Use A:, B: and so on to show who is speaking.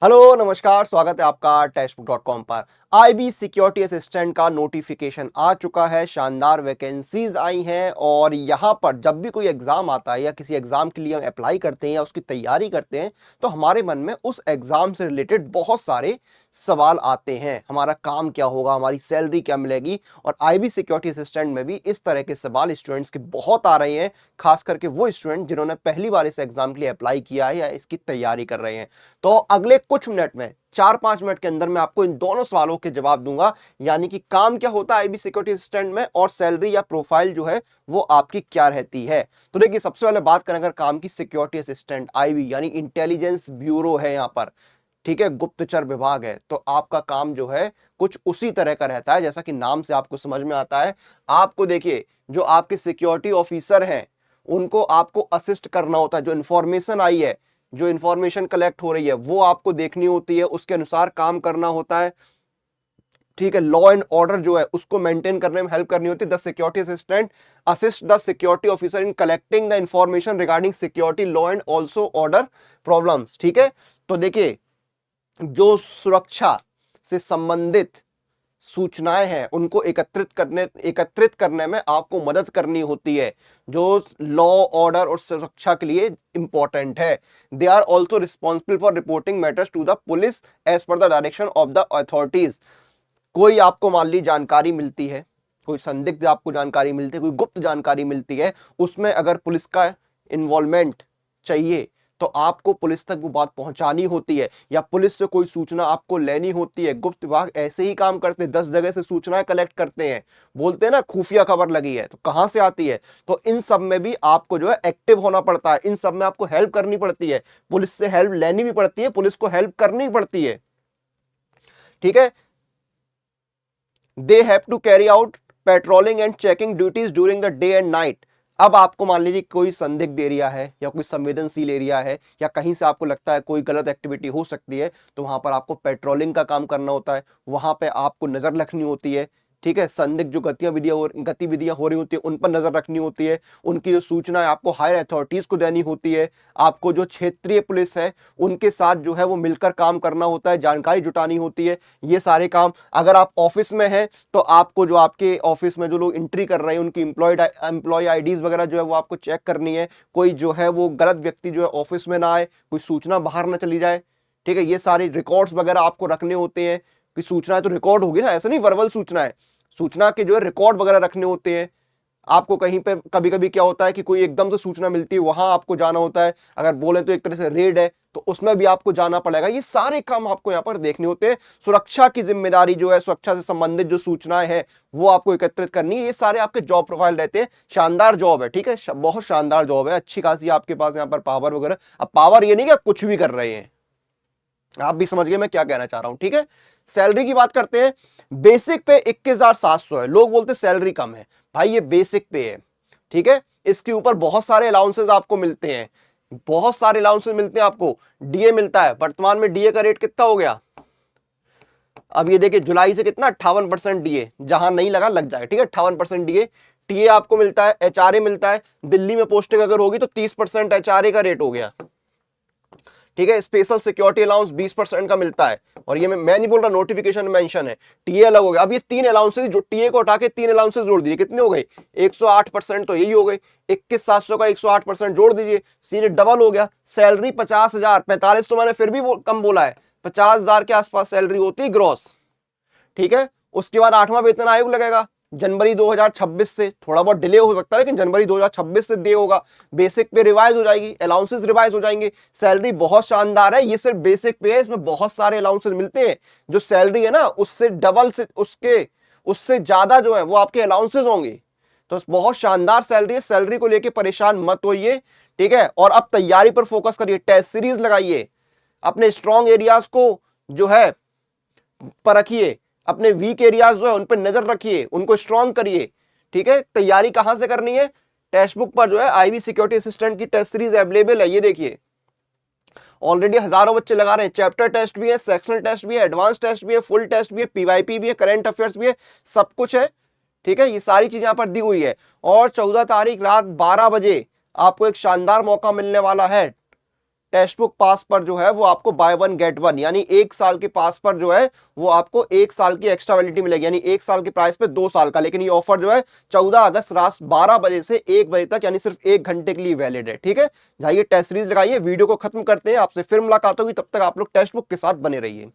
A: Hello नमस्कार, स्वागत है आपका टेस्टबुक.com पर। आईबी सिक्योरिटी असिस्टेंट का नोटिफिकेशन आ चुका है। शानदार वैकेंसीज आई हैं और यहाँ पर जब भी कोई एग्जाम आता है या किसी एग्जाम के लिए हम अप्लाई करते हैं या उसकी तैयारी करते हैं तो हमारे मन में उस एग्जाम से रिलेटेड बहुत सारे सवाल आते हैं। हमारा काम क्या होगा, हमारी सैलरी क्या मिलेगी, और आईबी सिक्योरिटी असिस्टेंट में भी इस तरह के सवाल स्टूडेंट्स के बहुत आ रहे हैं, खास करके वो स्टूडेंट जिन्होंने पहली बार इस एग्जाम के लिए अप्लाई किया है या इसकी तैयारी कर रहे हैं। तो अगले कुछ मिनट में 4-5 मिनट के अंदर मैं आपको इन दोनों सवालों के जवाब दूंगा, यानी कि काम क्या होता है आईबी सिक्योरिटी असिस्टेंट में और सैलरी या प्रोफाइल जो है वो आपकी क्या रहती है। तो देखिए, सबसे पहले बात करें अगर काम की, सिक्योरिटी असिस्टेंट आईबी यानी इंटेलिजेंस ब्यूरो है यहां पर, ठीक है, गुप्तचर विभाग है। तो आपका काम जो है कुछ उसी तरह का रहता है जैसा कि नाम से आपको समझ में आता है। आपको देखिए, जो आपके सिक्योरिटी ऑफिसर हैं उनको आपको असिस्ट करना होता है। जो इंफॉर्मेशन आई है, जो इंफॉर्मेशन कलेक्ट हो रही है वो आपको देखनी होती है, उसके अनुसार काम करना होता है, ठीक है। लॉ एंड ऑर्डर जो है उसको मेंटेन करने में हेल्प करनी होती है। The security assistant assist the security officer in collecting the information regarding security law and also order problems, ठीक है। तो देखिए, जो सुरक्षा से संबंधित सूचनाएं हैं उनको एकत्रित करने में आपको मदद करनी होती है, जो लॉ ऑर्डर और सुरक्षा के लिए इंपॉर्टेंट है। They are also responsible for reporting matters to the police as per the direction of the authorities. कोई आपको मान ली जानकारी मिलती है, कोई संदिग्ध आपको जानकारी मिलती है, कोई गुप्त जानकारी मिलती है, उसमें अगर पुलिस का इन्वॉल्वमेंट चाहिए तो आपको पुलिस तक वो बात पहुंचानी होती है, या पुलिस से कोई सूचना आपको लेनी होती है। गुप्त विभाग ऐसे ही काम करते हैं, 10 जगह से सूचनाएं कलेक्ट करते हैं। बोलते हैं ना, खुफिया खबर लगी है, तो कहां से आती है? तो इन सब में भी आपको जो है एक्टिव होना पड़ता है, इन सब में आपको हेल्प करनी पड़ती है, पुलिस से हेल्प लेनी भी पड़ती है, पुलिस को हेल्प करनी पड़ती है, ठीक है। They have to carry out patrolling and checking duties during the day and night. अब आपको मान लीजिए कोई संदिग्ध एरिया है या कोई संवेदनशील एरिया है, या कहीं से आपको लगता है कोई गलत एक्टिविटी हो सकती है, तो वहां पर आपको पेट्रोलिंग का काम करना होता है, वहां पे आपको नजर रखनी होती है, ठीक है। संदिग्ध जो गतिविधियां हो रही होती है उन पर नजर रखनी होती है, उनकी जो सूचना है आपको हायर अथॉरिटीज को देनी होती है, आपको जो क्षेत्रीय पुलिस है उनके साथ जो है वो मिलकर काम करना होता है, जानकारी जुटानी होती है, ये सारे काम। अगर आप ऑफिस में हैं तो आपको जो आपके ऑफिस में जो लोग एंट्री कर रहे हैं उनकी एम्प्लॉय आईडीज वगैरह जो है वो आपको चेक करनी है, कोई जो है वो गलत व्यक्ति जो है ऑफिस में ना आए, कोई सूचना बाहर ना चली जाए, ठीक है। ये सारे रिकॉर्ड्स वगैरह आपको रखने होते हैं, कि सूचना तो रिकॉर्ड होगी ना, ऐसा नहीं वर्बल सूचना है, सूचना के जो है रिकॉर्ड वगैरह रखने होते हैं। आपको कहीं पे कभी कभी क्या होता है कि कोई एकदम से सूचना मिलती है, वहां आपको जाना होता है, अगर बोले तो एक तरह से रेड है तो उसमें भी आपको जाना पड़ेगा। ये सारे काम आपको यहाँ पर देखने होते हैं। सुरक्षा की जिम्मेदारी जो है, सुरक्षा से संबंधित जो सूचनाएं हैं वो आपको एकत्रित करनी है। ये सारे आपके जॉब प्रोफाइल रहते हैं। शानदार जॉब है, ठीक है, बहुत शानदार जॉब है, अच्छी खासी आपके पास यहाँ पर पावर वगैरह। अब पावर ये नहीं कि आप कुछ भी कर रहे हैं, आप भी समझ गए मैं क्या कहना चाह रहा हूं, ठीक है। सैलरी की बात करते हैं। बेसिक पे 21,700 है। लोग बोलते सैलरी कम है, भाई ये बेसिक पे है, ठीक है। इसके ऊपर बहुत सारे अलाउंसेस आपको मिलते हैं, बहुत सारे अलाउंसेस मिलते हैं आपको। डीए मिलता है, वर्तमान में डीए का रेट कितना हो गया, अब ये देखिए जुलाई से कितना 58% डीए, जहां नहीं लगा लग जाए, ठीक है। 58% डीए। टीए आपको मिलता है, एचआरए मिलता है, दिल्ली में पोस्टिंग अगर होगी तो 30% एचआरए का रेट हो गया, ठीक है। स्पेशल सिक्योरिटी अलाउंस 20% का मिलता है, और ये मैं नहीं बोल रहा, नोटिफिकेशन में मेंशन है। टीए अलग हो गया। अब ये 3 अलाउंसेस, जो टीए को हटा के 3 अलाउंसेस जोड़ दीजिए, कितने हो गए, 108%, तो यही हो गए। 21,700 का 108% जोड़ दीजिए, सीधे डबल हो गया। सैलरी 50,000, 45 तो मैंने फिर भी कम बोला है, 50,000 के आसपास सैलरी होती है ग्रॉस, ठीक है। उसके बाद 8वां वेतन आयोग लगेगा जनवरी 2026 से, थोड़ा बहुत डिले हो सकता है लेकिन जनवरी 2026 से दे होगा। बेसिक पे रिवाइज हो जाएगी, अलाउंसेस रिवाइज हो जाएंगे। सैलरी बहुत शानदार है, ये सिर्फ बेसिक पे है, इसमें बहुत सारे अलाउंसेस मिलते हैं। जो सैलरी है ना उससे डबल से उससे ज्यादा जो है वो आपके अलाउंसेस होंगे। तो बहुत शानदार सैलरी है, सैलरी को लेके परेशान मत होइए, ठीक है। और अब तैयारी पर फोकस करिए, टेस्ट सीरीज लगाइए, अपने स्ट्रॉन्ग एरियाज को जो है परखिए, अपने वीक एरियाज जो है उन पर नजर रखिए, उनको स्ट्रॉन्ग करिए, ठीक है। तैयारी कहां से करनी है, टेक्स्ट बुक पर जो है आईबी सिक्योरिटी असिस्टेंट की टेस्ट सीरीज अवेलेबल है। ये देखिए ऑलरेडी हजारों बच्चे लगा रहे हैं, चैप्टर टेस्ट भी है, सेक्शनल टेस्ट भी है, एडवांस टेस्ट भी है, फुल टेस्ट भी है, पीवाईपी भी है, करंट अफेयर्स भी है, सब कुछ है, ठीक है। ये सारी चीजें यहां पर दी हुई है। और 14 तारीख रात 12 बजे आपको एक शानदार मौका मिलने वाला है, टेक्स्ट बुक पास पर जो है वो आपको बाय वन गेट वन, यानी 1 साल के पास पर जो है वो आपको 1 साल की एक्स्ट्रा वैलिडिटी मिलेगी, यानी 1 साल के प्राइस पे 2 साल का। लेकिन ये ऑफर जो है 14 अगस्त रात 12 बजे से 1 बजे तक, यानी सिर्फ 1 घंटे के लिए वैलिड है। ठीक है, जाइए टेस्ट सीरीज लगाइए। वीडियो को खत्म करते हैं, आपसे फिर मुलाकात होगी, तब तक आप लोग टेक्स्ट बुक के साथ बने रहिए।